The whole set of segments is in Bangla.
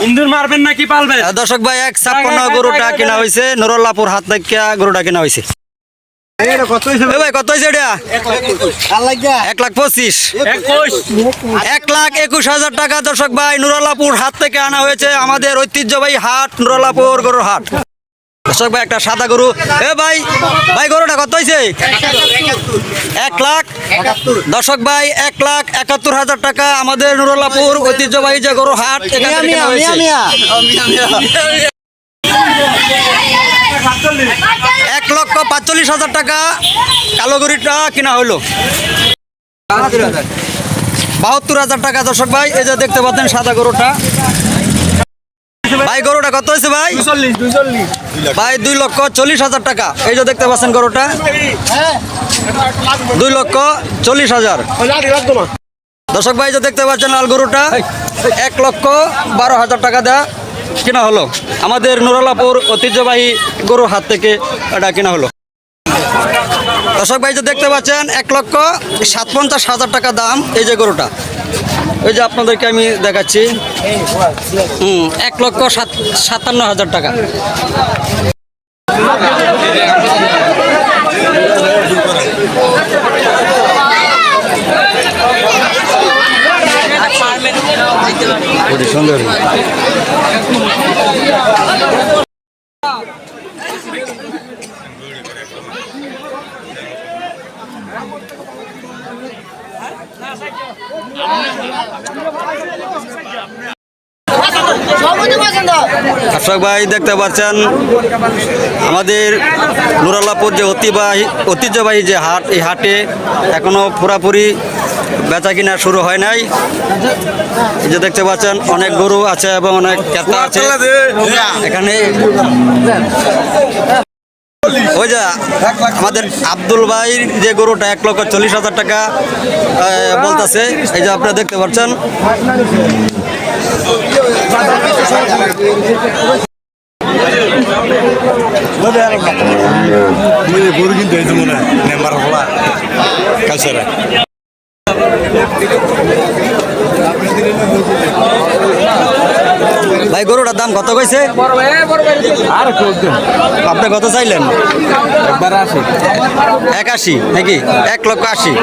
ইন্দুর মারবেন নাকি পালবেন? দর্শক ভাই 156 গরুটা কেনা হয়েছে নুরুল্লাহপুর হাট থেকে গরুটা কেনা হয়েছে। ভাই কত হয়েছে এটা? 1,25,000 1,21,000 টাকা। দর্শক ভাই নুরুল্লাহপুর হাট থেকে আনা হয়েছে, আমাদের ঐতিহ্যবাহী হাট নুরুল্লাহপুর গরুর হাট। দর্শক ভাই একটা সাদা গরু। ভাই ভাই গরুটা কত হয়েছে? 1 লাখ। দর্শক ভাই 1,71,000 টাকা আমাদের নুরুল্লাহপুর ঐতিহ্যবাহী যে গরু হাট এখানে কেনা হয়েছে। 1,45,000 টাকা কালো গরুটা কিনা হলো। 72,000 টাকা। দর্শক ভাই এই যে দেখতে পাচ্ছেন সাদা গরুটা। ভাই গরুটা কত হয়েছে ভাই? ভাই 2,40,000 টাকা। এই যে দেখতে পাচ্ছেন গরুটা 2,40,000। দর্শক ভাই যে দেখতে পাচ্ছেন লাল গরুটা 1,12,000 টাকা দেয়া কেনা হলো, আমাদের নুরুল্লাহপুর ঐতিহ্যবাহী গরু হাত থেকে এটা কেনা হলো। দর্শক ভাই যে দেখতে পাচ্ছেন 1,57,000 টাকা দাম এই যে গরুটা। ওই যে আপনাদেরকে আমি দেখাচ্ছি 1,57,000 টাকা। সুন্দর। দর্শক ভাই দেখতে পাচ্ছেন আমাদের নুরুল্লাহপুর যে ঐতিহ্যবাহী যে হাট, এই হাটে এখনো পুরাপুরি বেচা কিনা শুরু হয় নাই। এই যে দেখতে পাচ্ছেন অনেক গরু আছে এবং অনেক ক্রেতা আছে এখানে। ওই যে আমাদের আব্দুল ভাইয়ের যে গরুটা 1,40,000 টাকা বলতেছে, এই যে আপনারা দেখতে পাচ্ছেন। গরু কিন্তু এই যে মনে হয় মেম্বার হলা কালচারে। ভাই গরুটার দাম কত কইছে? আপনি কত চাইলেন? 81 নাকি? 1,80,000।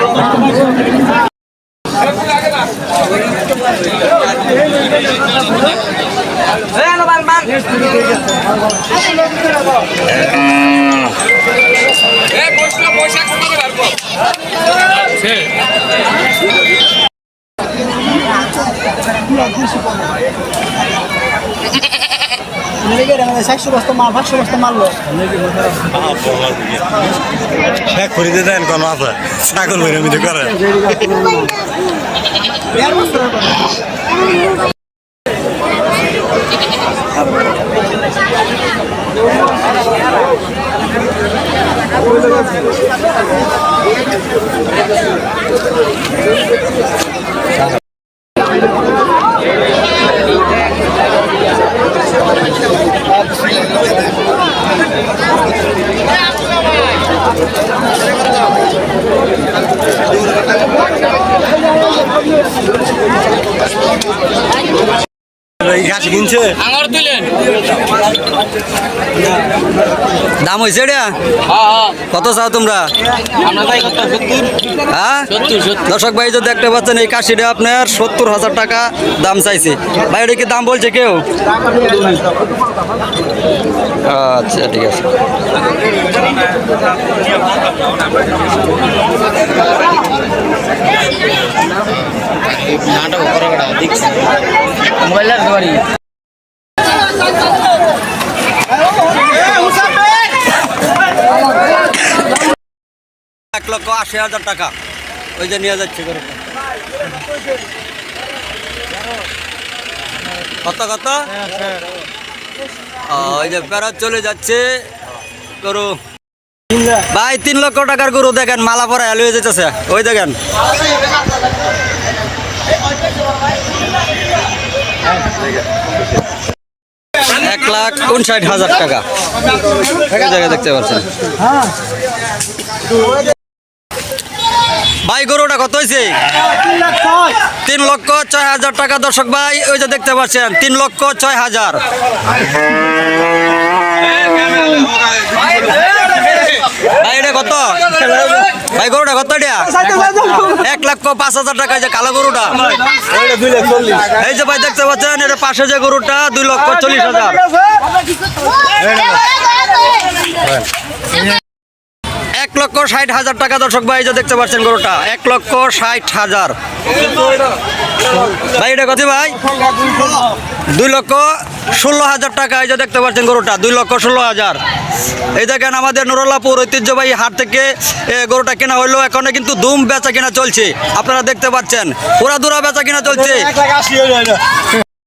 খরিদে দেন কোন আছে ছাগল মেরে করে। ঘাস কিনছে দাম হয়েছে এটা? কত চাও তোমরা? দর্শক ভাই যদি দেখতে পাচ্ছেন এই কাশিটা আপনার 70,000 টাকা দাম চাইছে। ভাই এটা কি দাম বলছে কেউ? আচ্ছা ঠিক আছে। মোবাইল 1,80,000 টাকা ওই যে নিয়ে যাচ্ছে গরুটা। কত কত? ওই যে প্যারা চলে যাচ্ছে গরু। ভাই 3 লক্ষ টাকার গরু দেখেন, মালা পরা হয়ে যেতেছে। ওই দেখেন 1,59,000 টাকা এই জায়গায় দেখতে পাচ্ছেন। ভাই গরুটা কত হয়েছে? 3,06,000 টাকা দর্শক ভাই, ওই যে দেখতে পাচ্ছেন 3,06,000। ভাই এটা কত ভাই, গরুটা কত? এটা 1,05,000 টাকা। যে কালো গরুটা, এই যে ভাই দেখতে পাচ্ছেন, এটা পাশে যে গরুটা 2,40,000। 1,60,000 টাকা দর্শক ভাই, এই যে দেখতে পাচ্ছেন গরুটা 1,60,000। ভাই এটা কত ভাই? 2,16,000 টাকা। এই যে দেখতে পাচ্ছেন গরুটা 2,16,000। এই দেখেন আমাদের নুরুল্লাহপুর ঐতিহ্যবাহী হাট থেকে গরুটা কেনা হলো। এখন কিন্তু ধুম বেচা কেনা চলছে, আপনারা দেখতে পাচ্ছেন, পুরা দুরা বেচা কেনা চলছে।